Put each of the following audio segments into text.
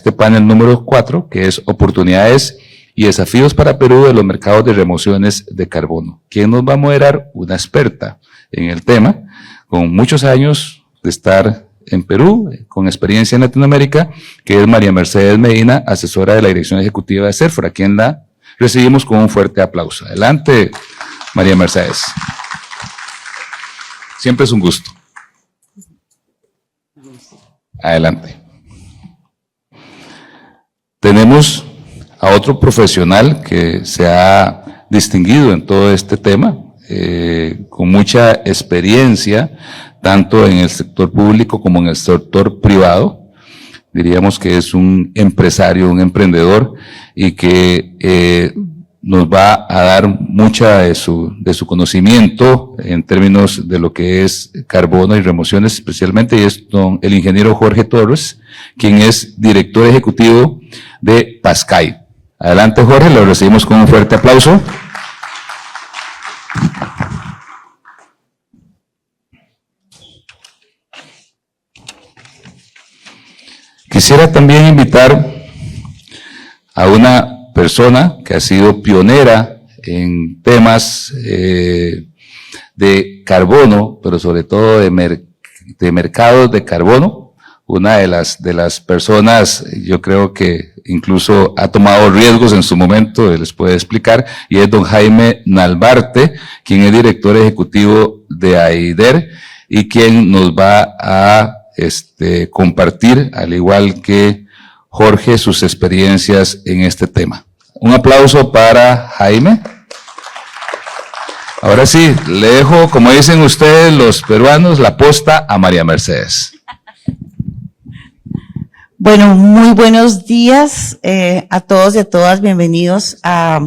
este panel número 4, que es oportunidades y desafíos para Perú de los mercados de remociones de carbono. ¿Quién nos va a moderar? Una experta en el tema, con muchos años de estar en Perú, con experiencia en Latinoamérica, que es María Mercedes Medina, asesora de la Dirección Ejecutiva de CERFOR, a quien la recibimos con un fuerte aplauso. Adelante, María Mercedes. Siempre es un gusto. Adelante. Tenemos a otro profesional que se ha distinguido en todo este tema, con mucha experiencia, tanto en el sector público como en el sector privado. Diríamos que es un empresario, un emprendedor, y que nos va a dar mucha de su conocimiento en términos de lo que es carbono y remociones especialmente, y es el ingeniero Jorge Torres, quien es director ejecutivo de PASCAI. Adelante, Jorge, lo recibimos con un fuerte aplauso. Quisiera también invitar a una persona que ha sido pionera en temas de carbono, pero sobre todo de mercados de carbono. Una de las personas, yo creo que incluso ha tomado riesgos en su momento, él les puede explicar, y es don Jaime Nalbarte, quien es director ejecutivo de AIDER y quien nos va a compartir, al igual que Jorge, sus experiencias en este tema. Un aplauso para Jaime. Ahora sí, le dejo, como dicen ustedes los peruanos, la posta a María Mercedes. Bueno, muy buenos días a todos y a todas. Bienvenidos a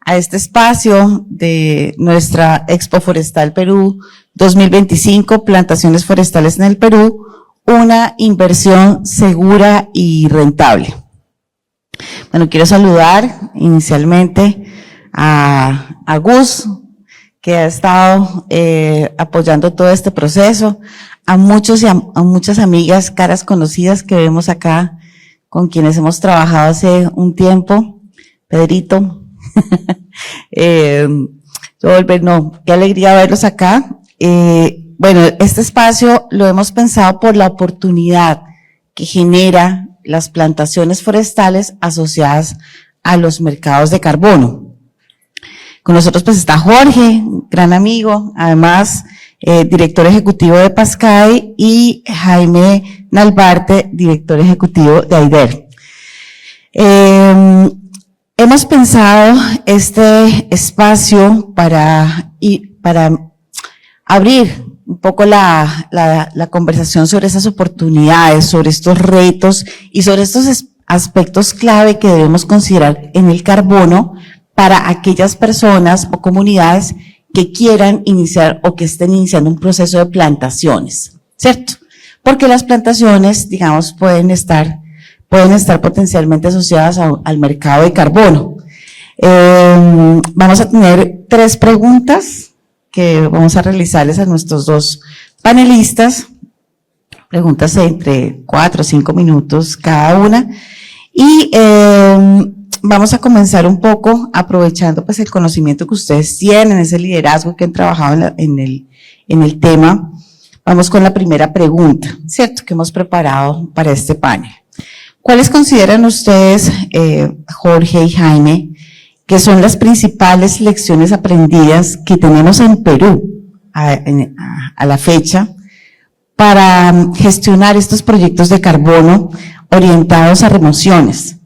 este espacio de nuestra Expo Forestal Perú 2025, Plantaciones Forestales en el Perú, una inversión segura y rentable. Bueno, quiero saludar inicialmente a Gus, que ha estado apoyando todo este proceso, a muchos y a muchas amigas, caras conocidas que vemos acá, con quienes hemos trabajado hace un tiempo. Pedrito, qué alegría verlos acá. Bueno, este espacio lo hemos pensado por la oportunidad que genera las plantaciones forestales asociadas a los mercados de carbono. Con nosotros pues está Jorge, gran amigo, además director ejecutivo de PASCAI, y Jaime Nalbarte, director ejecutivo de AIDER. Hemos pensado este espacio para abrir un poco la conversación sobre esas oportunidades, sobre estos retos y sobre estos aspectos clave que debemos considerar en el carbono para aquellas personas o comunidades que quieran iniciar o que estén iniciando un proceso de plantaciones, ¿cierto? Porque las plantaciones, digamos, pueden estar potencialmente asociadas al mercado de carbono. Vamos a tener 3 preguntas que vamos a realizarles a nuestros 2 panelistas, preguntas entre 4 o 5 minutos cada una, y vamos a comenzar un poco aprovechando pues el conocimiento que ustedes tienen, ese liderazgo que han trabajado en el tema. Vamos con la primera pregunta, ¿cierto?, que hemos preparado para este panel. ¿Cuáles consideran ustedes, Jorge y Jaime, que son las principales lecciones aprendidas que tenemos en Perú a la fecha para gestionar estos proyectos de carbono orientados a remociones?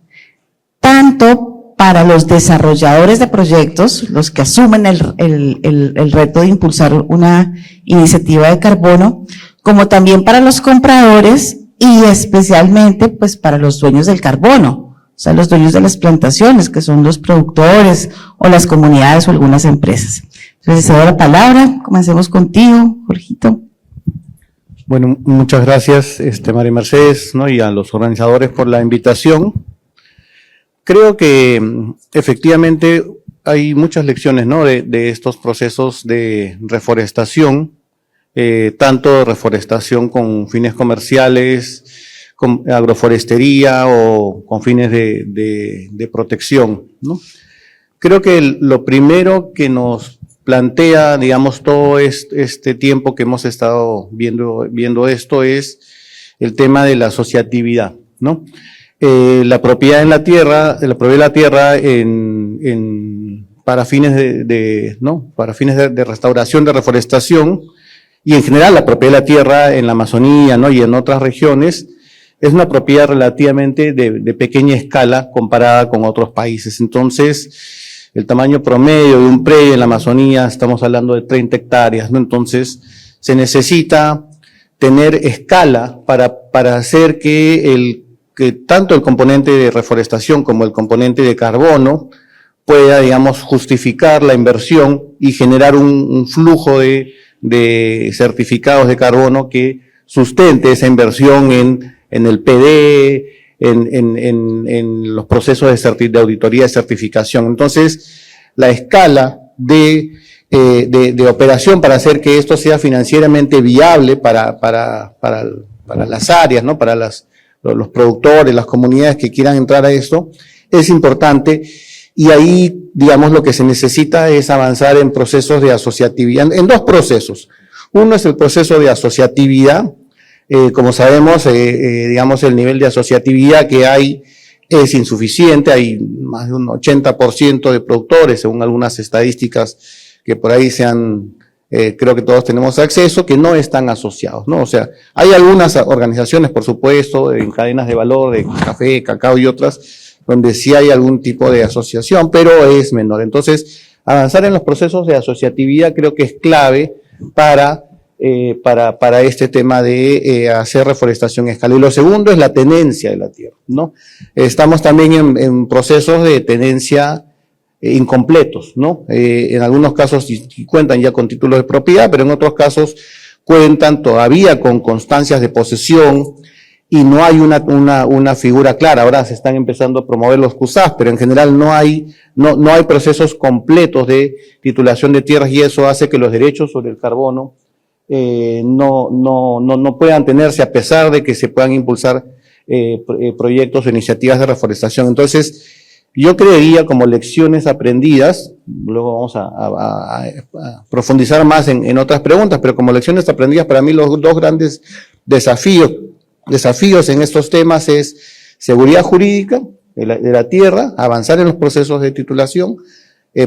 Tanto para los desarrolladores de proyectos, los que asumen el reto de impulsar una iniciativa de carbono, como también para los compradores y especialmente pues para los dueños del carbono, o sea, los dueños de las plantaciones, que son los productores o las comunidades o algunas empresas. Entonces, cedo la palabra, comencemos contigo, Jorgito. Bueno, muchas gracias, María Mercedes, ¿no?, y a los organizadores por la invitación. Creo que efectivamente hay muchas lecciones, ¿no?, de estos procesos de reforestación, tanto reforestación con fines comerciales con agroforestería o con fines de protección, ¿no? Creo que lo primero que nos plantea, digamos, todo este tiempo que hemos estado viendo esto es el tema de la asociatividad, ¿no? La propiedad en la tierra, la propiedad de la tierra para fines para fines de restauración, de reforestación, y en general la propiedad de la tierra en la Amazonía, ¿no? Y en otras regiones, es una propiedad relativamente de pequeña escala comparada con otros países. Entonces, el tamaño promedio de un predio en la Amazonía, estamos hablando de 30 hectáreas, ¿no? Entonces, se necesita tener escala para hacer que tanto el componente de reforestación como el componente de carbono pueda, digamos, justificar la inversión y generar un flujo de certificados de carbono que sustente esa inversión en el PD, en los procesos de auditoría de certificación. Entonces, la escala de operación para hacer que esto sea financieramente viable para las áreas, ¿no? Para los productores, las comunidades que quieran entrar a esto, es importante. Y ahí, digamos, lo que se necesita es avanzar en procesos de asociatividad, en dos procesos. Uno es el proceso de asociatividad. Como sabemos, digamos, el nivel de asociatividad que hay es insuficiente. Hay más de un 80% de productores, según algunas estadísticas que por ahí creo que todos tenemos acceso, que no están asociados, ¿no? O sea, hay algunas organizaciones, por supuesto, en cadenas de valor, de café, cacao y otras, donde sí hay algún tipo de asociación, pero es menor. Entonces, avanzar en los procesos de asociatividad creo que es clave para este tema de hacer reforestación a escala. Y lo segundo es la tenencia de la tierra, ¿no? Estamos también en procesos de tenencia incompletos, ¿no? En algunos casos cuentan ya con títulos de propiedad, pero en otros casos cuentan todavía con constancias de posesión y no hay una figura clara. Ahora se están empezando a promover los CUSAS, pero en general no hay procesos completos de titulación de tierras, y eso hace que los derechos sobre el carbono no puedan tenerse, a pesar de que se puedan impulsar proyectos o iniciativas de reforestación. Entonces, yo creería, como lecciones aprendidas, luego vamos a profundizar más en otras preguntas, pero como lecciones aprendidas, para mí los dos grandes desafíos en estos temas es seguridad jurídica de la tierra, avanzar en los procesos de titulación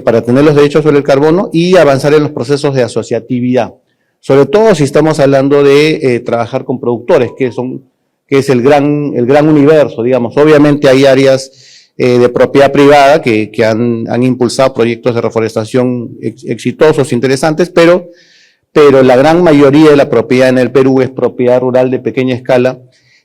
para tener los derechos sobre el carbono, y avanzar en los procesos de asociatividad. Sobre todo si estamos hablando de trabajar con productores, que es el gran universo, digamos. Obviamente hay áreas de propiedad privada que han impulsado proyectos de reforestación exitosos, interesantes, pero la gran mayoría de la propiedad en el Perú es propiedad rural de pequeña escala,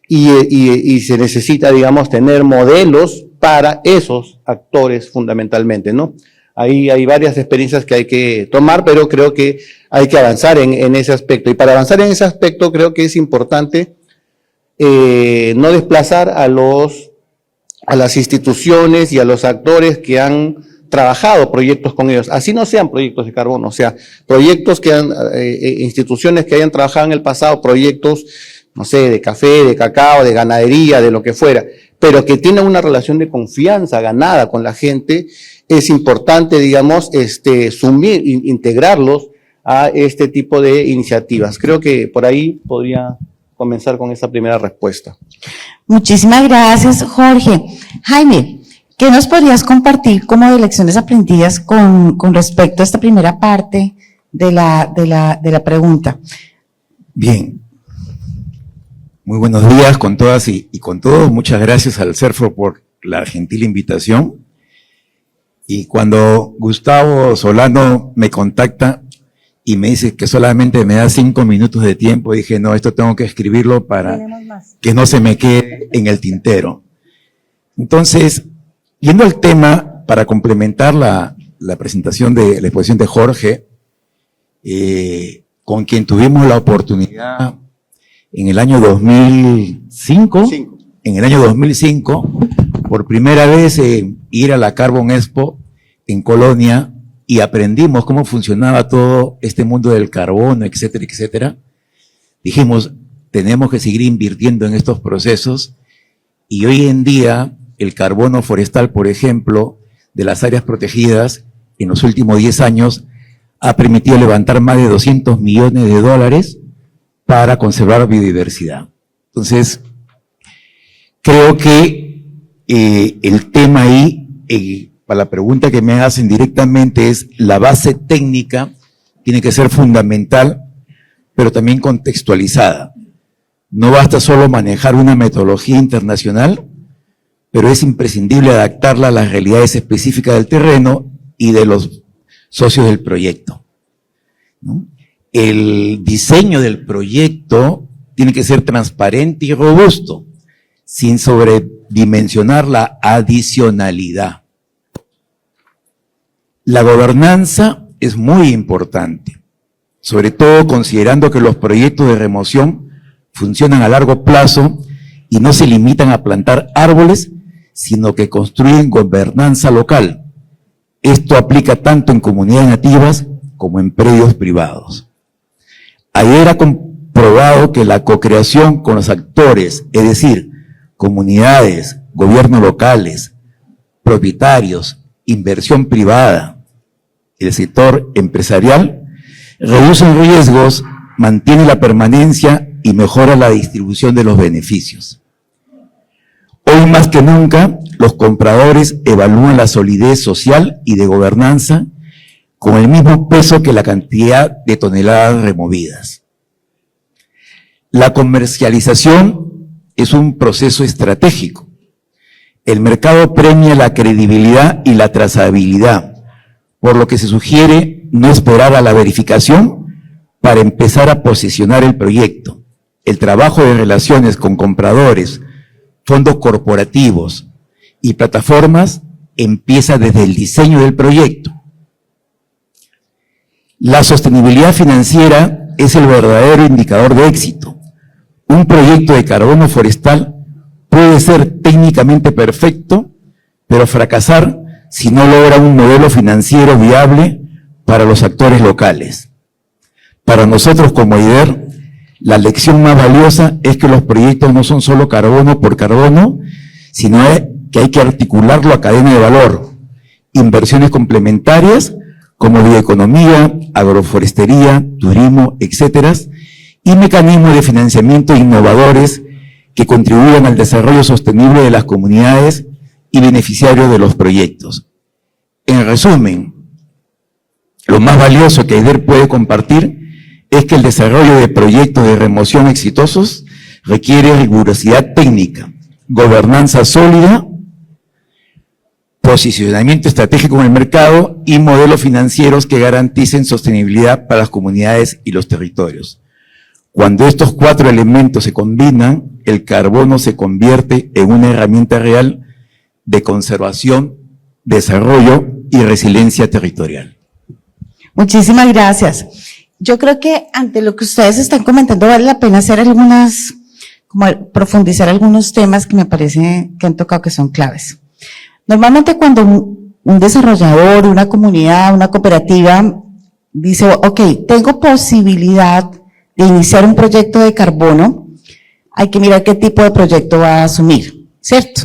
y se necesita, digamos, tener modelos para esos actores fundamentalmente, ¿no? Ahí hay varias experiencias que hay que tomar, pero creo que hay que avanzar en ese aspecto. Y para avanzar en ese aspecto creo que es importante no desplazar a las instituciones y a los actores que han trabajado proyectos con ellos, así no sean proyectos de carbono, o sea, proyectos instituciones que hayan trabajado en el pasado, proyectos, no sé, de café, de cacao, de ganadería, de lo que fuera, pero que tienen una relación de confianza ganada con la gente. Es importante, digamos, integrarlos a este tipo de iniciativas. Creo que por ahí podría comenzar con esa primera respuesta. Muchísimas gracias, Jorge. Jaime, ¿qué nos podrías compartir como de lecciones aprendidas con respecto a esta primera parte de la pregunta? Bien. Muy buenos días con todas y con todos. Muchas gracias al CERFO por la gentil invitación. Y cuando Gustavo Solano me contacta y me dice que solamente me da 5 minutos de tiempo, dije, no, esto tengo que escribirlo para que no se me quede en el tintero. Entonces, yendo al tema, para complementar la presentación de la exposición de Jorge, con quien tuvimos la oportunidad en el año 2005, en el año 2005, por primera vez ir a la Carbon Expo en Colonia, y aprendimos cómo funcionaba todo este mundo del carbono, etcétera, etcétera. Dijimos, tenemos que seguir invirtiendo en estos procesos y hoy en día el carbono forestal, por ejemplo, de las áreas protegidas en los últimos 10 años ha permitido levantar más de $200 millones para conservar biodiversidad. Entonces, creo que el tema ahí, para la pregunta que me hacen directamente, es la base técnica tiene que ser fundamental, pero también contextualizada. No basta solo manejar una metodología internacional, pero es imprescindible adaptarla a las realidades específicas del terreno y de los socios del proyecto, ¿no? El diseño del proyecto tiene que ser transparente y robusto, sin sobredimensionar la adicionalidad. La gobernanza es muy importante, sobre todo considerando que los proyectos de remoción funcionan a largo plazo y no se limitan a plantar árboles, sino que construyen gobernanza local. Esto aplica tanto en comunidades nativas como en predios privados. Ayer ha comprobado que la cocreación con los actores, es decir, comunidades, gobiernos locales, propietarios, inversión privada, el sector empresarial, reduce riesgos, mantiene la permanencia y mejora la distribución de los beneficios. Hoy más que nunca, los compradores evalúan la solidez social y de gobernanza con el mismo peso que la cantidad de toneladas removidas. La comercialización es un proceso estratégico. El mercado premia la credibilidad y la trazabilidad, por lo que se sugiere no esperar a la verificación para empezar a posicionar el proyecto. El trabajo de relaciones con compradores, fondos corporativos y plataformas empieza desde el diseño del proyecto. La sostenibilidad financiera es el verdadero indicador de éxito. Un proyecto de carbono forestal puede ser técnicamente perfecto, pero fracasar si no logra un modelo financiero viable para los actores locales. Para nosotros como IDER, la lección más valiosa es que los proyectos no son solo carbono por carbono, sino que hay que articularlo a cadena de valor, inversiones complementarias como bioeconomía, agroforestería, turismo, etcétera, y mecanismos de financiamiento innovadores que contribuyan al desarrollo sostenible de las comunidades y beneficiarios de los proyectos. En resumen, lo más valioso que IDER puede compartir es que el desarrollo de proyectos de remoción exitosos requiere rigurosidad técnica, gobernanza sólida, posicionamiento estratégico en el mercado y modelos financieros que garanticen sostenibilidad para las comunidades y los territorios. Cuando estos 4 elementos se combinan, el carbono se convierte en una herramienta real de conservación, desarrollo y resiliencia territorial. Muchísimas gracias. Yo creo que ante lo que ustedes están comentando vale la pena hacer profundizar algunos temas que me parece que han tocado que son claves. Normalmente cuando un desarrollador, una comunidad, una cooperativa dice, ok, tengo posibilidad de iniciar un proyecto de carbono, hay que mirar qué tipo de proyecto va a asumir, ¿cierto?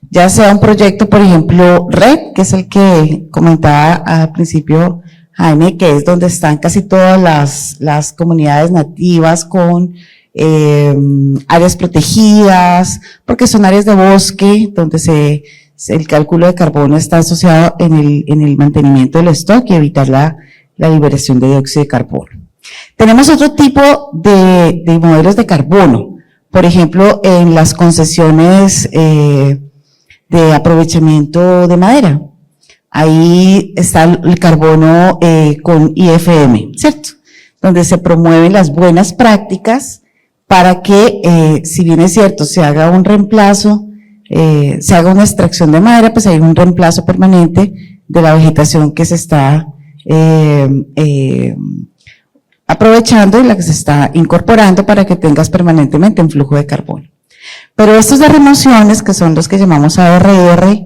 Ya sea un proyecto, por ejemplo, RED, que es el que comentaba al principio Jaime, que es donde están casi todas las comunidades nativas con áreas protegidas, porque son áreas de bosque donde el cálculo de carbono está asociado en el mantenimiento del stock y evitar la liberación de dióxido de carbono. Tenemos otro tipo de modelos de carbono, por ejemplo, en las concesiones de aprovechamiento de madera. Ahí está el carbono con IFM, ¿cierto? Donde se promueven las buenas prácticas para que, si bien es cierto, se haga un reemplazo, se haga una extracción de madera, pues hay un reemplazo permanente de la vegetación que se está aprovechando y la que se está incorporando para que tengas permanentemente un flujo de carbono. Pero estos de remociones, que son los que llamamos ARR,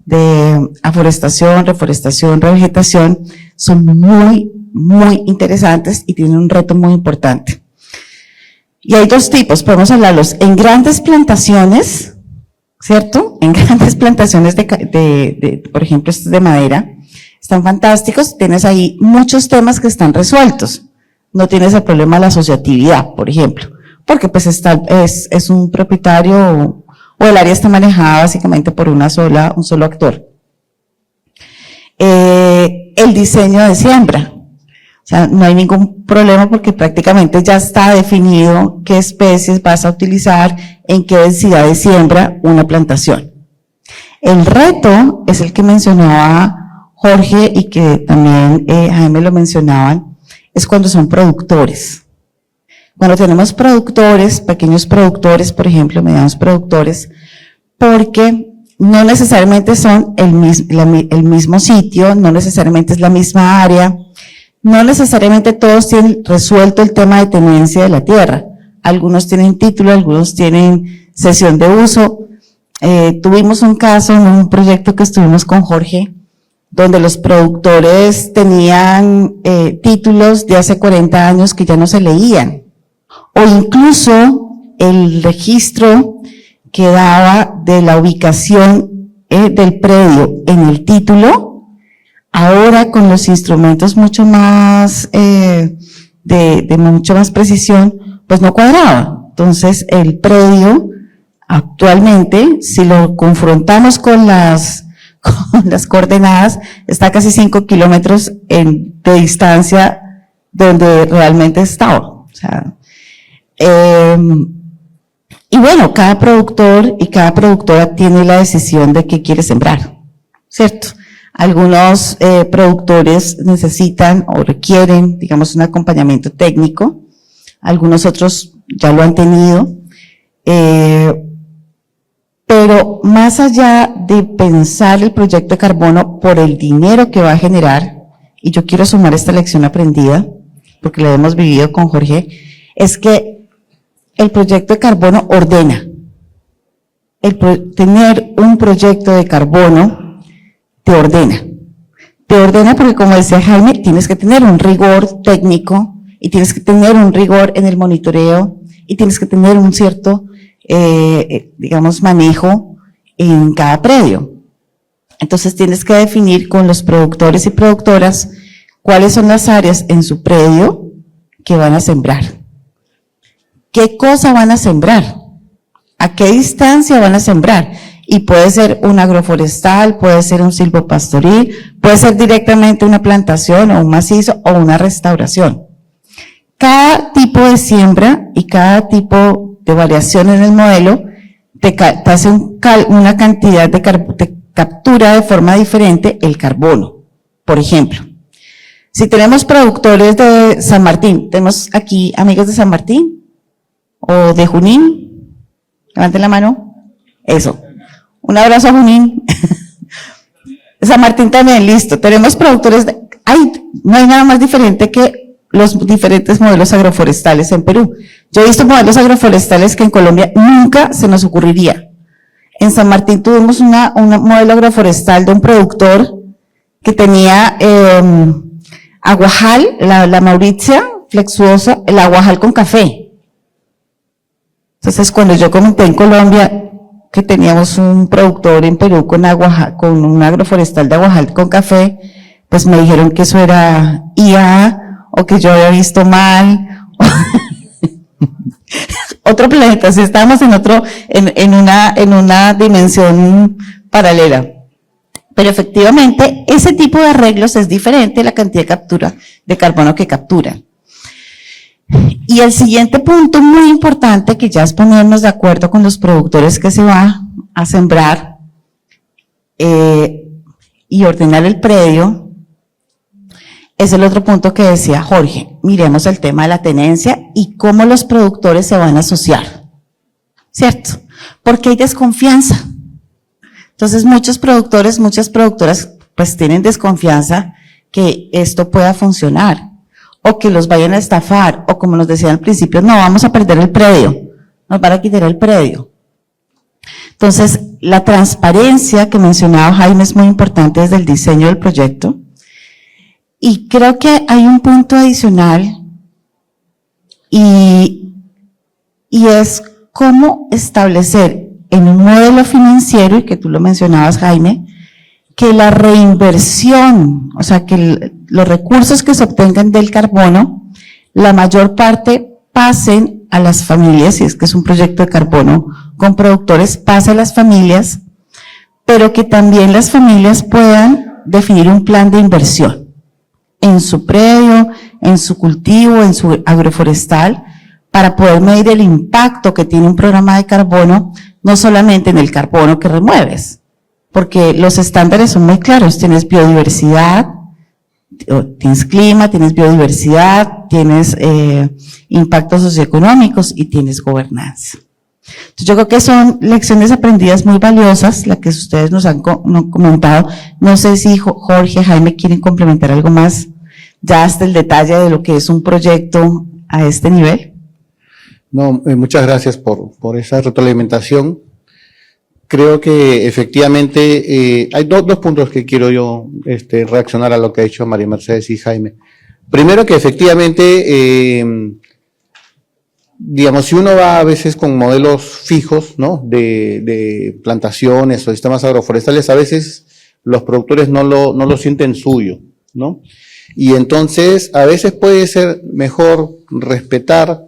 de aforestación, reforestación, revegetación, son muy, muy interesantes y tienen un reto muy importante. Y hay dos tipos, podemos hablarlos en grandes plantaciones, ¿cierto? En grandes plantaciones por ejemplo, estos de madera, están fantásticos, tienes ahí muchos temas que están resueltos. No tienes el problema de la asociatividad, por ejemplo, porque pues es un propietario o el área está manejada básicamente por un solo actor. El diseño de siembra. O sea, no hay ningún problema porque prácticamente ya está definido qué especies vas a utilizar, en qué densidad de siembra una plantación. El reto es el que mencionaba Jorge y que también Jaime lo mencionaban, es cuando son productores. Cuando tenemos productores, pequeños productores, por ejemplo, medianos productores, porque no necesariamente son el mismo sitio, no necesariamente es la misma área, no necesariamente todos tienen resuelto el tema de tenencia de la tierra. Algunos tienen título, algunos tienen cesión de uso. Tuvimos un caso en un proyecto que estuvimos con Jorge, donde los productores tenían títulos de hace 40 años que ya no se leían. O incluso el registro que daba de la ubicación del predio en el título, ahora con los instrumentos mucho más, de mucho más precisión, pues no cuadraba. Entonces, el predio, actualmente, si lo confrontamos con las coordenadas, está a casi 5 kilómetros de distancia de donde realmente estaba. O sea, y bueno, cada productor y cada productora tiene la decisión de qué quiere sembrar, ¿cierto? Algunos productores necesitan o requieren, digamos, un acompañamiento técnico. Algunos otros ya lo han tenido. Pero más allá de pensar el proyecto de carbono por el dinero que va a generar, y yo quiero sumar esta lección aprendida, porque la hemos vivido con Jorge, es que el proyecto de carbono ordena. Tener un proyecto de carbono te ordena. Te ordena porque, como decía Jaime, tienes que tener un rigor técnico y tienes que tener un rigor en el monitoreo y tienes que tener un cierto, digamos, manejo en cada predio. Entonces tienes que definir con los productores y productoras cuáles son las áreas en su predio que van a sembrar. ¿Qué cosa van a sembrar? ¿A qué distancia van a sembrar? Y puede ser un agroforestal, puede ser un silvopastoril, puede ser directamente una plantación o un macizo o una restauración. Cada tipo de siembra y cada tipo de variación en el modelo te hace una cantidad de captura de forma diferente el carbono. Por ejemplo, si tenemos productores de San Martín, ¿tenemos aquí amigos de San Martín? ¿O de Junín? Levanten la mano. Eso. Un abrazo a Junín. San Martín también, listo. Tenemos productores no hay nada más diferente que los diferentes modelos agroforestales en Perú. Yo he visto modelos agroforestales que en Colombia nunca se nos ocurriría. En San Martín tuvimos un modelo agroforestal de un productor que tenía aguajal, la Mauritia flexuosa, el aguajal con café. Entonces, cuando yo comenté en Colombia que teníamos un productor en Perú con un agroforestal de aguajal con café, pues me dijeron que eso era IA o que yo había visto mal. Otro planeta, si estábamos en una dimensión paralela. Pero efectivamente, ese tipo de arreglos es diferente a la cantidad de captura de carbono que capturan. Y el siguiente punto muy importante, que ya es ponernos de acuerdo con los productores que se va a sembrar y ordenar el predio, es el otro punto que decía Jorge. Miremos el tema de la tenencia y cómo los productores se van a asociar, ¿cierto? Porque hay desconfianza. Entonces muchos productores, muchas productoras pues tienen desconfianza que esto pueda funcionar, o que los vayan a estafar, o como nos decían al principio, no, vamos a perder el predio, nos van a quitar el predio. Entonces, la transparencia que mencionaba Jaime es muy importante desde el diseño del proyecto, y creo que hay un punto adicional, y y es cómo establecer en un modelo financiero, y que tú lo mencionabas, Jaime, que la reinversión, o sea, que los recursos que se obtengan del carbono, la mayor parte pasen a las familias, si es que es un proyecto de carbono con productores, pase a las familias, pero que también las familias puedan definir un plan de inversión en su predio, en su cultivo, en su agroforestal, para poder medir el impacto que tiene un programa de carbono, no solamente en el carbono que remueves, porque los estándares son muy claros, tienes biodiversidad, tienes clima, tienes biodiversidad, tienes impactos socioeconómicos y tienes gobernanza. Entonces, yo creo que son lecciones aprendidas muy valiosas, las que ustedes nos han comentado. No sé si Jorge, Jaime quieren complementar algo más, ya hasta el detalle de lo que es un proyecto a este nivel. No, muchas gracias por esa retroalimentación. Creo que efectivamente hay dos puntos que quiero yo reaccionar a lo que ha dicho María Mercedes y Jaime. Primero que efectivamente, digamos, si uno va a veces con modelos fijos, ¿no? De plantaciones o sistemas agroforestales, a veces los productores no lo sienten suyo, ¿no? Y entonces a veces puede ser mejor respetar,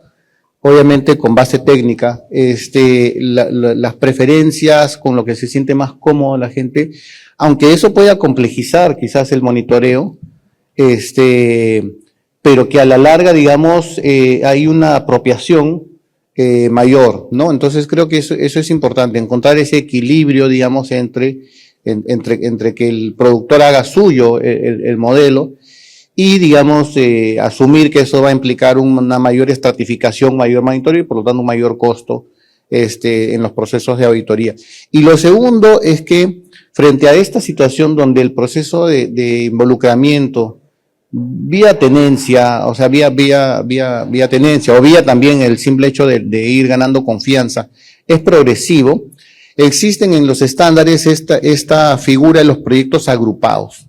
obviamente con base técnica, las preferencias, con lo que se siente más cómodo la gente, aunque eso pueda complejizar quizás el monitoreo, pero que a la larga, digamos, hay una apropiación mayor, ¿no? Entonces creo que eso es importante, encontrar ese equilibrio, digamos, entre que el productor haga suyo el modelo, y, digamos, asumir que eso va a implicar una mayor estratificación, mayor monitoreo y, por lo tanto, un mayor costo en los procesos de auditoría. Y lo segundo es que, frente a esta situación donde el proceso de involucramiento, vía tenencia, o sea, vía tenencia, o vía también el simple hecho de ir ganando confianza, es progresivo, existen en los estándares esta figura de los proyectos agrupados.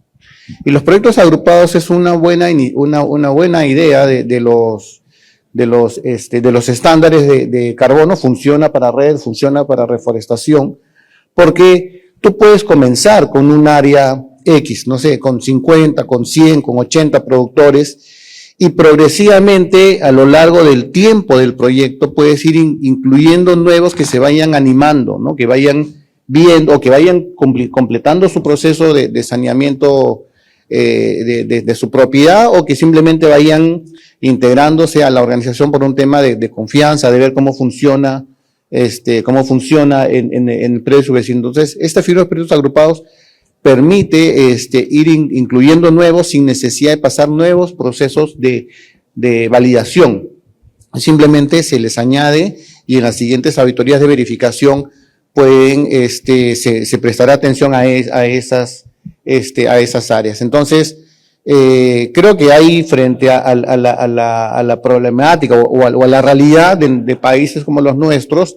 Y los proyectos agrupados es una buena idea de los estándares de carbono. Funciona para red, funciona para reforestación, porque tú puedes comenzar con un área X, no sé, con 50, con 100, con 80 productores, y progresivamente a lo largo del tiempo del proyecto puedes ir incluyendo nuevos que se vayan animando, ¿no? Que vayan viendo o que vayan completando su proceso de saneamiento de su propiedad, o que simplemente vayan integrándose a la organización por un tema de confianza, de ver cómo funciona en el predio subvecino. Entonces, esta figura de proyectos agrupados permite ir incluyendo nuevos sin necesidad de pasar nuevos procesos de validación. Simplemente se les añade, y en las siguientes auditorías de verificación pueden, se prestará atención a esas áreas. Entonces, creo que hay, frente a la problemática o a la realidad de países como los nuestros,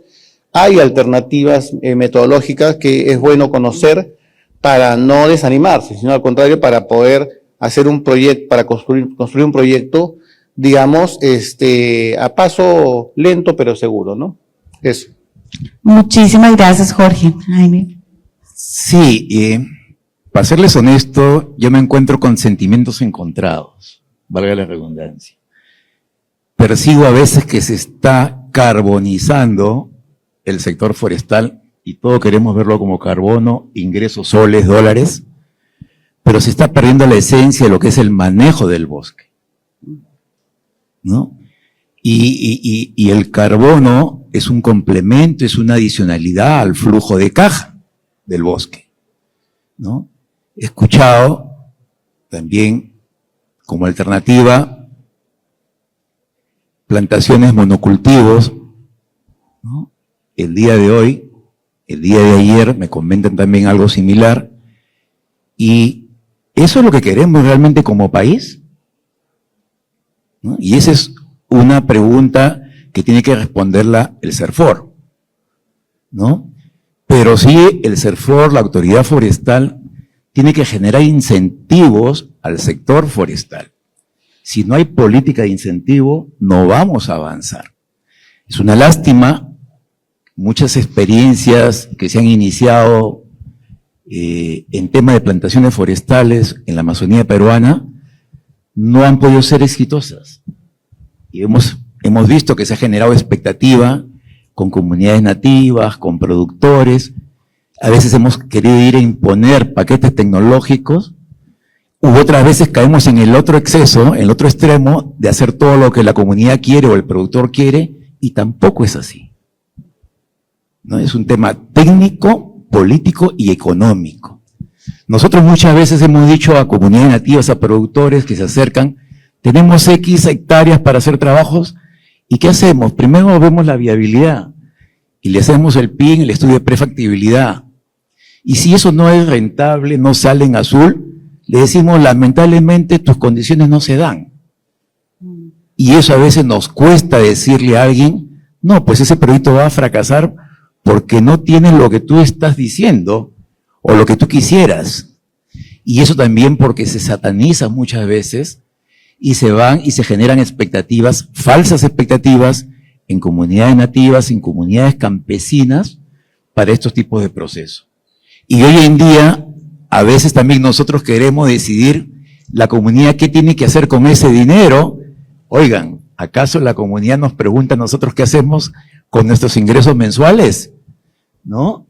hay alternativas metodológicas que es bueno conocer para no desanimarse, sino al contrario, para poder hacer un proyecto, para construir un proyecto, digamos, a paso lento pero seguro, ¿no? Eso. Muchísimas gracias, Jorge. Jaime. Sí, para serles honesto, yo me encuentro con sentimientos encontrados, valga la redundancia. Percibo a veces que se está carbonizando el sector forestal, y todo queremos verlo como carbono, ingresos, soles, dólares, pero se está perdiendo la esencia de lo que es el manejo del bosque, ¿no? Y el carbono es un complemento, es una adicionalidad al flujo de caja del bosque, ¿no? He escuchado también como alternativa plantaciones monocultivos, ¿no? El día de hoy, el día de ayer me comentan también algo similar, y ¿eso es lo que queremos realmente como país? ¿No? Y esa es una pregunta que tiene que responderla el CERFOR, ¿no? Pero sí, el CERFOR, la autoridad forestal, tiene que generar incentivos al sector forestal. Si no hay política de incentivo, no vamos a avanzar. Es una lástima, muchas experiencias que se han iniciado en tema de plantaciones forestales en la Amazonía peruana no han podido ser exitosas. Y hemos visto que se ha generado expectativa con comunidades nativas, con productores. A veces hemos querido ir a imponer paquetes tecnológicos, u otras veces caemos en el otro exceso, en el otro extremo, de hacer todo lo que la comunidad quiere o el productor quiere, y tampoco es así. ¿No? Es un tema técnico, político y económico. Nosotros muchas veces hemos dicho a comunidades nativas, a productores que se acercan, tenemos X hectáreas para hacer trabajos, ¿y qué hacemos? Primero vemos la viabilidad, y le hacemos el PIN, el estudio de prefactibilidad. Y si eso no es rentable, no sale en azul, le decimos, lamentablemente, tus condiciones no se dan. Y eso a veces nos cuesta decirle a alguien, no, pues ese proyecto va a fracasar porque no tiene lo que tú estás diciendo o lo que tú quisieras. Y eso también porque se sataniza muchas veces y se van y se generan expectativas, falsas expectativas, en comunidades nativas, en comunidades campesinas, para estos tipos de procesos. Y hoy en día, a veces también nosotros queremos decidir la comunidad qué tiene que hacer con ese dinero. Oigan, ¿acaso la comunidad nos pregunta a nosotros qué hacemos con nuestros ingresos mensuales? ¿No?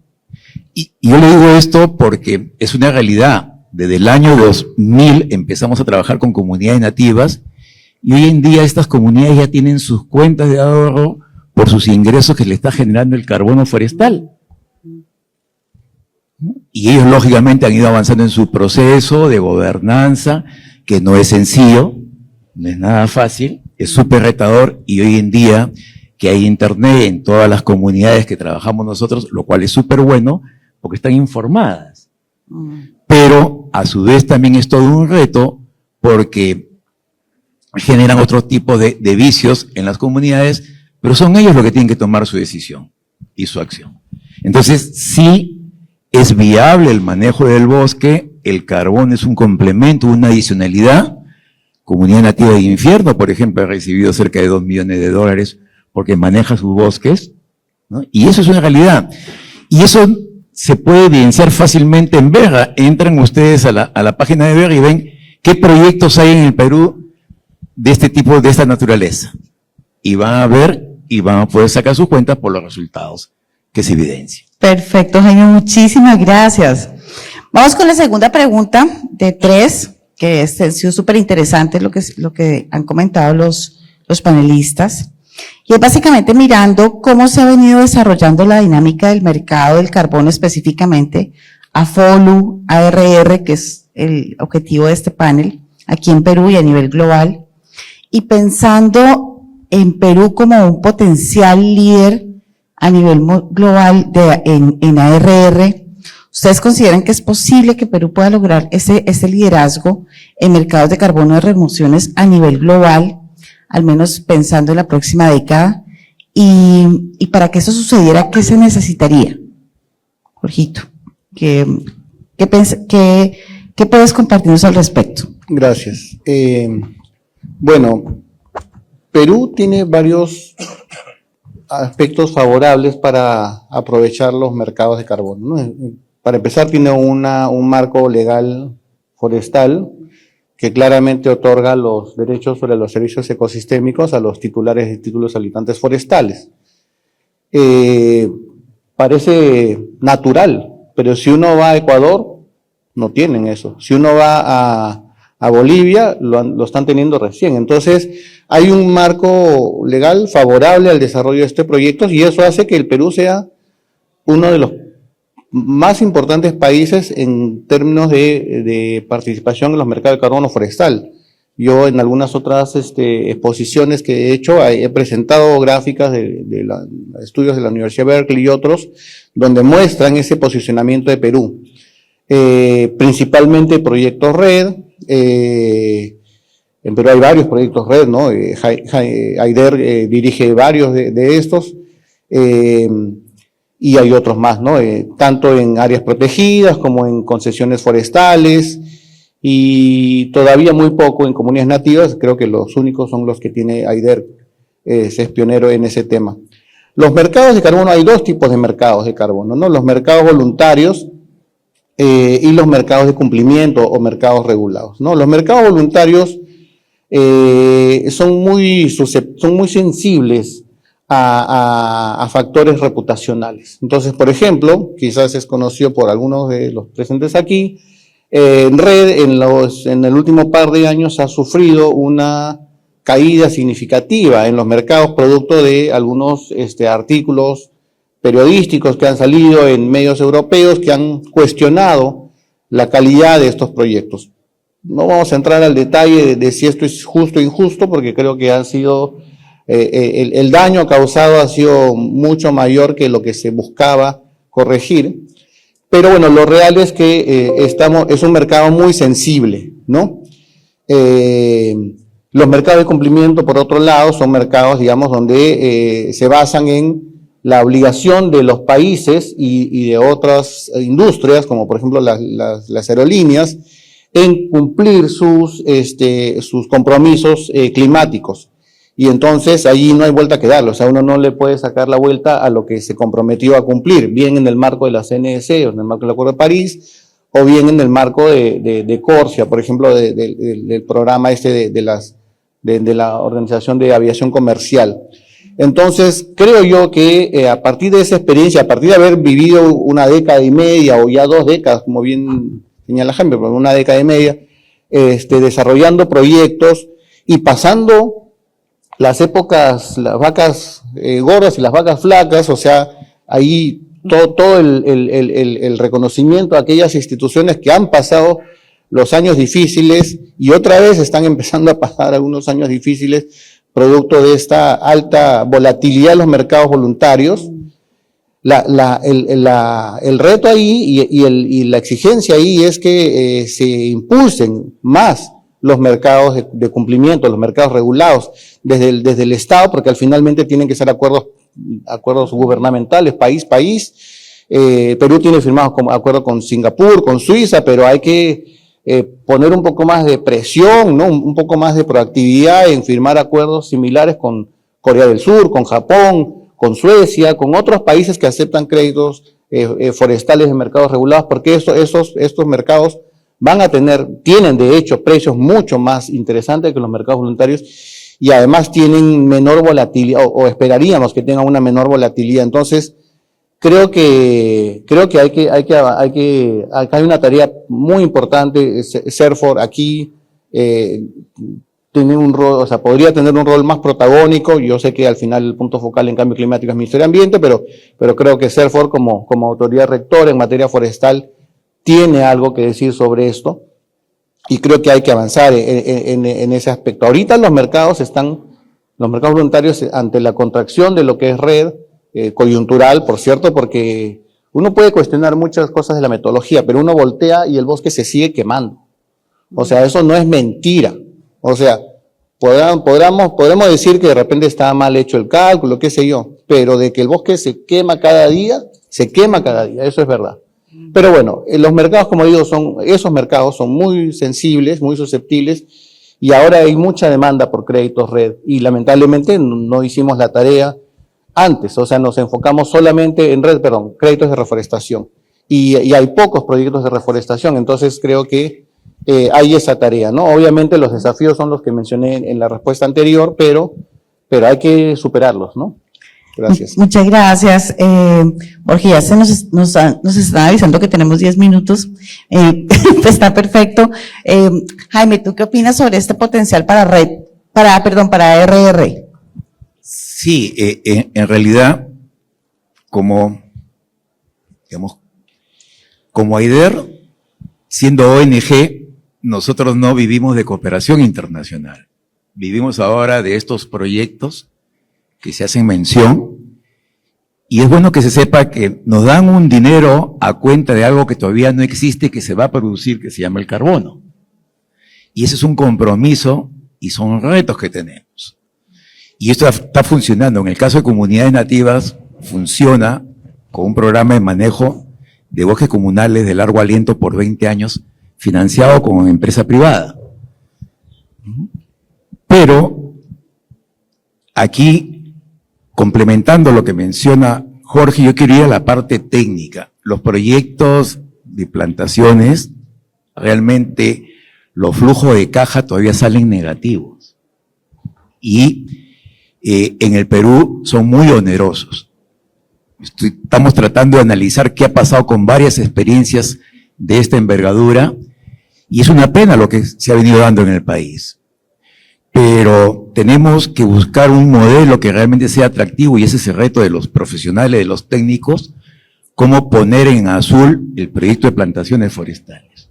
Y yo le digo esto porque es una realidad. Desde el año 2000 empezamos a trabajar con comunidades nativas y hoy en día estas comunidades ya tienen sus cuentas de ahorro por sus ingresos que le está generando el carbono forestal. Y ellos lógicamente han ido avanzando en su proceso de gobernanza, que no es sencillo, no es nada fácil, es súper retador, y hoy en día que hay internet en todas las comunidades que trabajamos nosotros, lo cual es súper bueno, porque están informadas. Pero a su vez también es todo un reto, porque generan otro tipo de vicios en las comunidades, pero son ellos los que tienen que tomar su decisión y su acción. Entonces, sí es viable el manejo del bosque, el carbón es un complemento, una adicionalidad. Comunidad Nativa de Infierno, por ejemplo, ha recibido cerca de $2 millones porque maneja sus bosques, ¿no? Y eso es una realidad. Y eso se puede evidenciar fácilmente en Verra. Entran ustedes a la página de Verra y ven qué proyectos hay en el Perú de este tipo, de esta naturaleza. Y van a ver y van a poder sacar sus cuentas por los resultados que se evidencian. Perfecto, Jaime, muchísimas gracias. Vamos con la segunda pregunta de 3, que ha sido súper interesante lo que han comentado los panelistas. Y es básicamente mirando cómo se ha venido desarrollando la dinámica del mercado del carbono, específicamente AFOLU, ARR, que es el objetivo de este panel, aquí en Perú y a nivel global. Y pensando en Perú como un potencial líder a nivel global en ARR, ¿ustedes consideran que es posible que Perú pueda lograr ese liderazgo en mercados de carbono de remociones a nivel global, al menos pensando en la próxima década? Y para que eso sucediera, ¿qué se necesitaría? Jorgito, ¿qué puedes compartirnos al respecto? Gracias. Bueno, Perú tiene varios aspectos favorables para aprovechar los mercados de carbono, ¿no? Para empezar, tiene un marco legal forestal que claramente otorga los derechos sobre los servicios ecosistémicos a los titulares de títulos habilitantes forestales. Parece natural, pero si uno va a Ecuador, no tienen eso. Si uno va a Bolivia, lo están teniendo recién. Entonces, hay un marco legal favorable al desarrollo de este proyecto y eso hace que el Perú sea uno de los más importantes países en términos de participación en los mercados de carbono forestal. Yo en algunas otras exposiciones que he hecho he presentado gráficas de estudios de la Universidad de Berkeley y otros donde muestran ese posicionamiento de Perú. Principalmente proyectos red. En Perú hay varios proyectos red, ¿no? Haider dirige varios de estos. Y hay otros más, ¿no? Tanto en áreas protegidas como en concesiones forestales y todavía muy poco en comunidades nativas. Creo que los únicos son los que tiene Haider, es pionero en ese tema. Los mercados de carbono, hay dos tipos de mercados de carbono, ¿no? Los mercados voluntarios y los mercados de cumplimiento o mercados regulados, ¿no? Los mercados voluntarios son muy sensibles a factores reputacionales. Entonces, por ejemplo, quizás es conocido por algunos de los presentes aquí, Red en el último par de años ha sufrido una caída significativa en los mercados producto de algunos artículos periodísticos que han salido en medios europeos que han cuestionado la calidad de estos proyectos. No vamos a entrar al detalle de si esto es justo o injusto, porque creo que ha sido, el daño causado ha sido mucho mayor que lo que se buscaba corregir. Pero bueno, lo real es que es un mercado muy sensible, ¿no? Los mercados de cumplimiento, por otro lado, son mercados, digamos, donde se basan en la obligación de los países y de otras industrias, como por ejemplo las aerolíneas, en cumplir sus compromisos climáticos. Y entonces allí no hay vuelta que darle, o sea, uno no le puede sacar la vuelta a lo que se comprometió a cumplir, bien en el marco de la CNSC, o en el marco del Acuerdo de París, o bien en el marco de Corsia, por ejemplo, del programa de la Organización de Aviación Comercial. Entonces, creo yo que a partir de esa experiencia, a partir de haber vivido una década y media o ya 2 décadas, como bien señala Jaime, pero una década y media, desarrollando proyectos y pasando las épocas, las vacas gordas y las vacas flacas, o sea, ahí todo el reconocimiento a aquellas instituciones que han pasado los años difíciles y otra vez están empezando a pasar algunos años difíciles producto de esta alta volatilidad de los mercados voluntarios. El reto ahí y la exigencia ahí es que se impulsen más los mercados de cumplimiento, los mercados regulados desde el Estado, porque al finalmente tienen que ser acuerdos gubernamentales, país. Perú tiene firmados acuerdos con Singapur, con Suiza, pero hay que poner un poco más de presión, ¿no? Un poco más de proactividad en firmar acuerdos similares con Corea del Sur, con Japón, con Suecia, con otros países que aceptan créditos forestales en mercados regulados, porque estos mercados tienen de hecho precios mucho más interesantes que los mercados voluntarios y además tienen menor volatilidad, o esperaríamos que tengan una menor volatilidad. Entonces, creo que hay una tarea muy importante. CERFOR aquí tiene un rol, o sea, podría tener un rol más protagónico. Yo sé que al final el punto focal en cambio climático es Ministerio de Ambiente, pero creo que CERFOR como autoridad rectora en materia forestal tiene algo que decir sobre esto y creo que hay que avanzar en ese aspecto. Ahorita los mercados voluntarios ante la contracción de lo que es red, coyuntural, por cierto, porque uno puede cuestionar muchas cosas de la metodología, pero uno voltea y el bosque se sigue quemando. O sea, eso no es mentira. O sea, podremos decir que de repente está mal hecho el cálculo, qué sé yo, pero de que el bosque se quema cada día, eso es verdad. Pero bueno, los mercados, como digo, esos mercados son muy sensibles, muy susceptibles, y ahora hay mucha demanda por créditos red, y lamentablemente no hicimos la tarea antes, o sea, nos enfocamos solamente en créditos de reforestación, y hay pocos proyectos de reforestación, entonces creo que hay esa tarea, ¿no? Obviamente los desafíos son los que mencioné en la respuesta anterior, pero hay que superarlos, ¿no? Gracias. Muchas gracias. Jorge, ya nos están avisando que tenemos 10 minutos. Está perfecto. Jaime, ¿tú qué opinas sobre este potencial para RR? Sí, en realidad, como AIDER, siendo ONG, nosotros no vivimos de cooperación internacional. Vivimos ahora de estos proyectos que se hacen mención, y es bueno que se sepa que nos dan un dinero a cuenta de algo que todavía no existe, que se va a producir, que se llama el carbono. Y ese es un compromiso y son retos que tenemos. Y esto está funcionando. En el caso de comunidades nativas, funciona con un programa de manejo de bosques comunales de largo aliento por 20 años, financiado con empresa privada. Pero aquí complementando lo que menciona Jorge, yo quería la parte técnica. Los proyectos de plantaciones, realmente los flujos de caja todavía salen negativos. Y en el Perú son muy onerosos. Estamos tratando de analizar qué ha pasado con varias experiencias de esta envergadura, y es una pena lo que se ha venido dando en el país. Pero tenemos que buscar un modelo que realmente sea atractivo, y ese es el reto de los profesionales, de los técnicos, cómo poner en azul el proyecto de plantaciones forestales.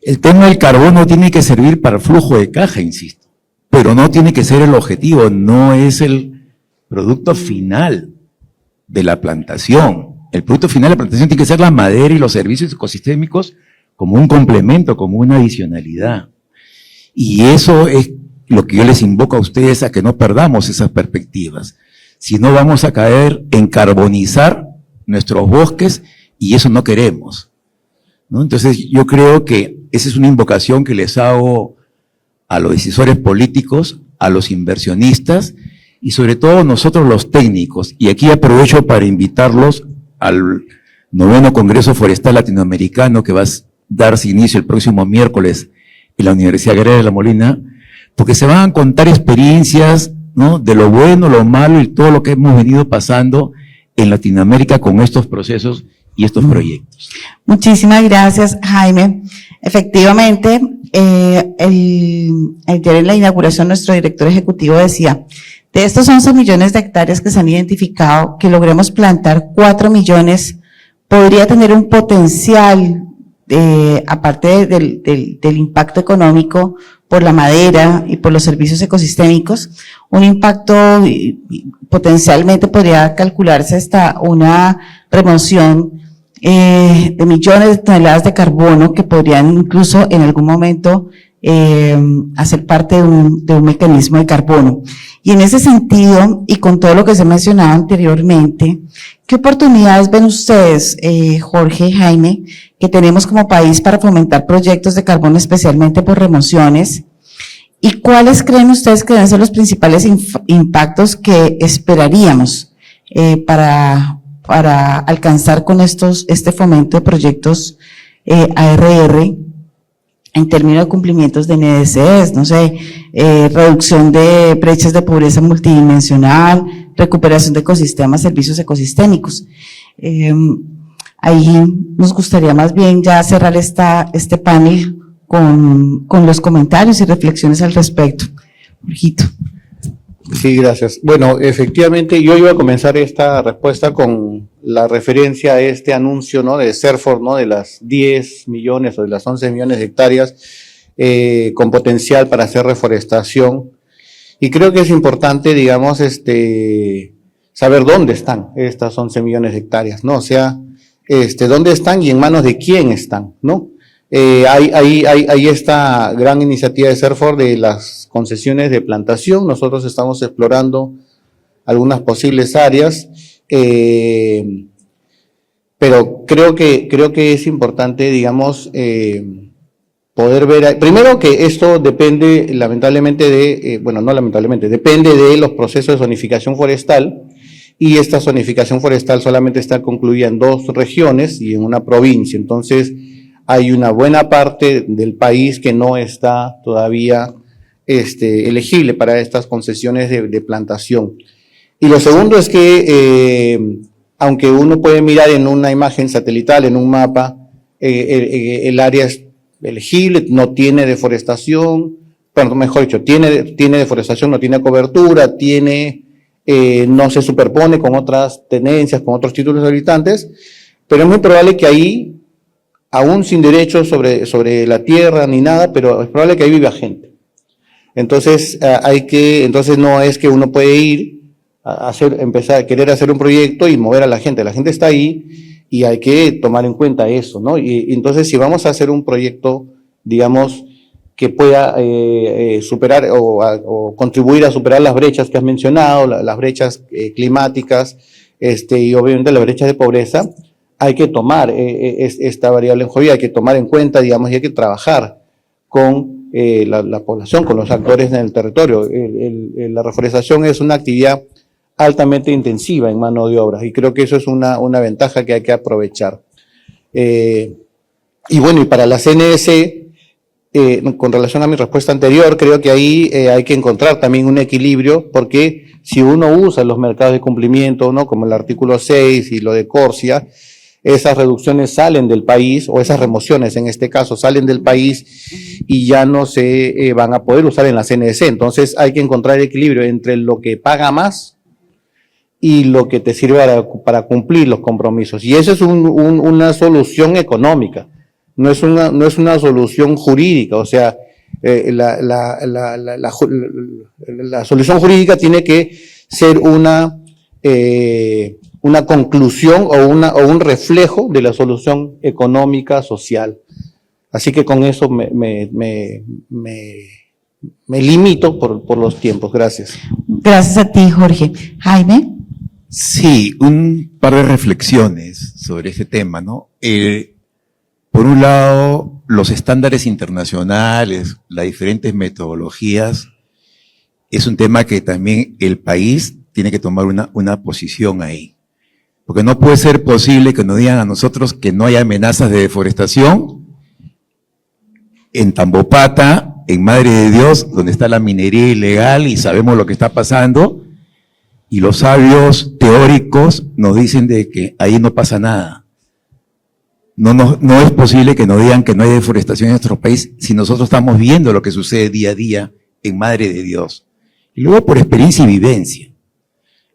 El tema del carbono tiene que servir para el flujo de caja, insisto, pero no tiene que ser el objetivo, no es el producto final de la plantación. El producto final de la plantación tiene que ser la madera y los servicios ecosistémicos como un complemento, como una adicionalidad. Y eso es lo que yo les invoco a ustedes, a que no perdamos esas perspectivas. Si no, vamos a caer en carbonizar nuestros bosques, y eso no queremos, ¿no? Entonces yo creo que esa es una invocación que les hago a los decisores políticos, a los inversionistas, y sobre todo nosotros los técnicos. Y aquí aprovecho para invitarlos al 9º Congreso Forestal Latinoamericano, que va a darse inicio el próximo miércoles en la Universidad Agraria de La Molina, porque se van a contar experiencias, ¿no?, de lo bueno, lo malo y todo lo que hemos venido pasando en Latinoamérica con estos procesos y estos proyectos. Muchísimas gracias, Jaime. Efectivamente, ayer en la inauguración nuestro director ejecutivo decía, de estos 11 millones de hectáreas que se han identificado, que logremos plantar 4 millones, podría tener un potencial, aparte del impacto económico por la madera y por los servicios ecosistémicos, un impacto potencialmente podría calcularse hasta una remoción de millones de toneladas de carbono que podrían incluso en algún momento hacer parte de un mecanismo de carbono. Y en ese sentido, y con todo lo que se mencionaba anteriormente, ¿qué oportunidades ven ustedes, Jorge y Jaime, que tenemos como país para fomentar proyectos de carbono, especialmente por remociones? ¿Y cuáles creen ustedes que deben ser los principales impactos que esperaríamos para alcanzar con este fomento de proyectos ARR en términos de cumplimientos de NDCs, no sé, reducción de brechas de pobreza multidimensional, recuperación de ecosistemas, servicios ecosistémicos? Ahí nos gustaría más bien ya cerrar este panel con los comentarios y reflexiones al respecto. Jorgito. Sí, gracias. Bueno, efectivamente, yo iba a comenzar esta respuesta con la referencia a este anuncio, ¿no?, de CERFOR, ¿no?, de las 10 millones o de las 11 millones de hectáreas con potencial para hacer reforestación. Y creo que es importante, digamos, saber dónde están estas 11 millones de hectáreas, ¿no? O sea, dónde están y en manos de quién están, ¿no? Hay esta gran iniciativa de CERFOR de las concesiones de plantación. Nosotros estamos explorando algunas posibles áreas, pero creo que es importante, digamos, poder ver, primero que esto depende lamentablemente depende de los procesos de zonificación forestal, y esta zonificación forestal solamente está concluida en 2 regiones y en una provincia. Entonces, hay una buena parte del país que no está todavía elegible para estas concesiones de plantación. Y lo segundo es que, aunque uno puede mirar en una imagen satelital, en un mapa, el área es elegible, no tiene deforestación, bueno, mejor dicho, tiene deforestación, no tiene cobertura, no se superpone con otras tenencias, con otros títulos de habitantes, pero es muy probable que ahí, aún sin derechos sobre la tierra ni nada, pero es probable que ahí viva gente. Entonces, entonces no es que uno puede ir empezar a querer hacer un proyecto y mover a la gente está ahí y hay que tomar en cuenta eso, ¿no? Y entonces, si vamos a hacer un proyecto, digamos, que pueda superar o contribuir a superar las brechas que has mencionado, las brechas climáticas, y obviamente las brechas de pobreza, hay que tomar esta variable en juego, hay que tomar en cuenta, digamos, y hay que trabajar con la población, con los actores en el territorio. La reforestación es una actividad altamente intensiva en mano de obra, y creo que eso es una ventaja que hay que aprovechar. Y bueno, y para la CNS, con relación a mi respuesta anterior, creo que ahí hay que encontrar también un equilibrio, porque si uno usa los mercados de cumplimiento, ¿no?, como el artículo 6 y lo de Corsia, esas reducciones salen del país, o esas remociones en este caso salen del país y ya no se van a poder usar en la CNC. Entonces hay que encontrar el equilibrio entre lo que paga más y lo que te sirve para cumplir los compromisos. Y eso es una solución económica, no es una solución jurídica. O sea, la solución jurídica tiene que ser una conclusión o un reflejo de la solución económica, social. Así que con eso me limito por los tiempos. Gracias. Gracias a ti, Jorge. Jaime. Sí, un par de reflexiones sobre este tema, ¿no? Por un lado, los estándares internacionales, las diferentes metodologías, es un tema que también el país tiene que tomar una posición ahí. Porque no puede ser posible que nos digan a nosotros que no hay amenazas de deforestación en Tambopata, en Madre de Dios, donde está la minería ilegal y sabemos lo que está pasando, y los sabios teóricos nos dicen de que ahí no pasa nada. No es posible que nos digan que no hay deforestación en nuestro país si nosotros estamos viendo lo que sucede día a día en Madre de Dios. Y luego por experiencia y vivencia,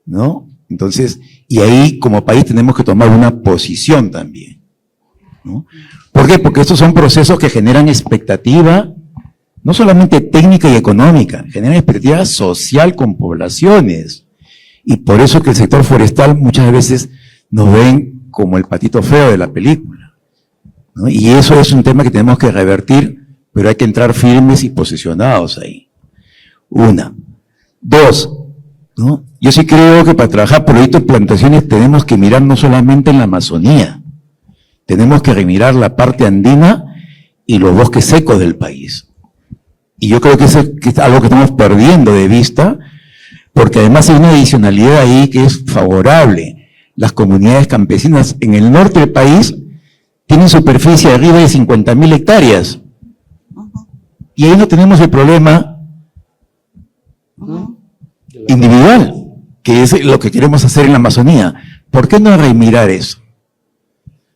¿no? Entonces, y ahí como país tenemos que tomar una posición también, ¿no? ¿Por qué? Porque estos son procesos que generan expectativa, no solamente técnica y económica, generan expectativa social con poblaciones. Y por eso que el sector forestal muchas veces nos ven como el patito feo de la película, ¿no? Y eso es un tema que tenemos que revertir, pero hay que entrar firmes y posicionados ahí. Una. Dos, ¿no? Yo sí creo que para trabajar proyectos de plantaciones tenemos que mirar no solamente en la Amazonía, tenemos que remirar la parte andina y los bosques secos del país. Y yo creo que eso es algo que estamos perdiendo de vista, porque además hay una adicionalidad ahí que es favorable. Las comunidades campesinas en el norte del país tienen superficie arriba de 50.000 hectáreas. Y ahí no tenemos el problema individual, que es lo que queremos hacer en la Amazonía. ¿Por qué no remirar eso?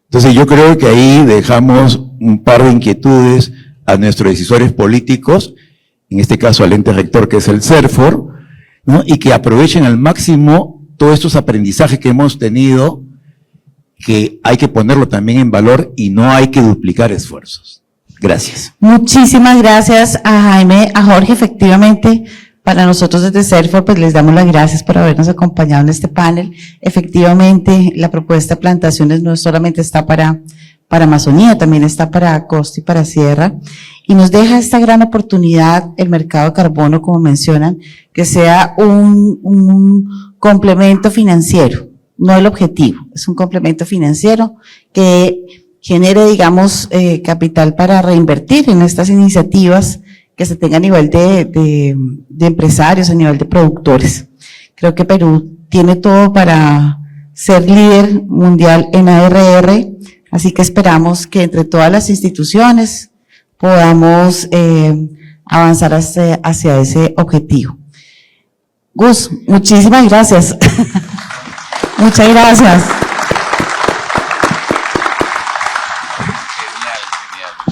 Entonces yo creo que ahí dejamos un par de inquietudes a nuestros decisores políticos, en este caso al ente rector que es el CERFOR, ¿no? Y que aprovechen al máximo todos estos aprendizajes que hemos tenido, que hay que ponerlo también en valor y no hay que duplicar esfuerzos. Gracias. Muchísimas gracias a Jaime, a Jorge. Efectivamente, para nosotros desde CERFOR, pues les damos las gracias por habernos acompañado en este panel. Efectivamente, la propuesta de plantaciones no solamente está para Amazonía, también está para costa y para sierra, y nos deja esta gran oportunidad el mercado de carbono, como mencionan, que sea un complemento financiero, no el objetivo, es un complemento financiero que genere, digamos, capital para reinvertir en estas iniciativas que se tenga a nivel de empresarios, a nivel de productores. Creo que Perú tiene todo para ser líder mundial en ARR, así que esperamos que entre todas las instituciones podamos avanzar hacia ese objetivo. Gus, muchísimas gracias. Muchas gracias.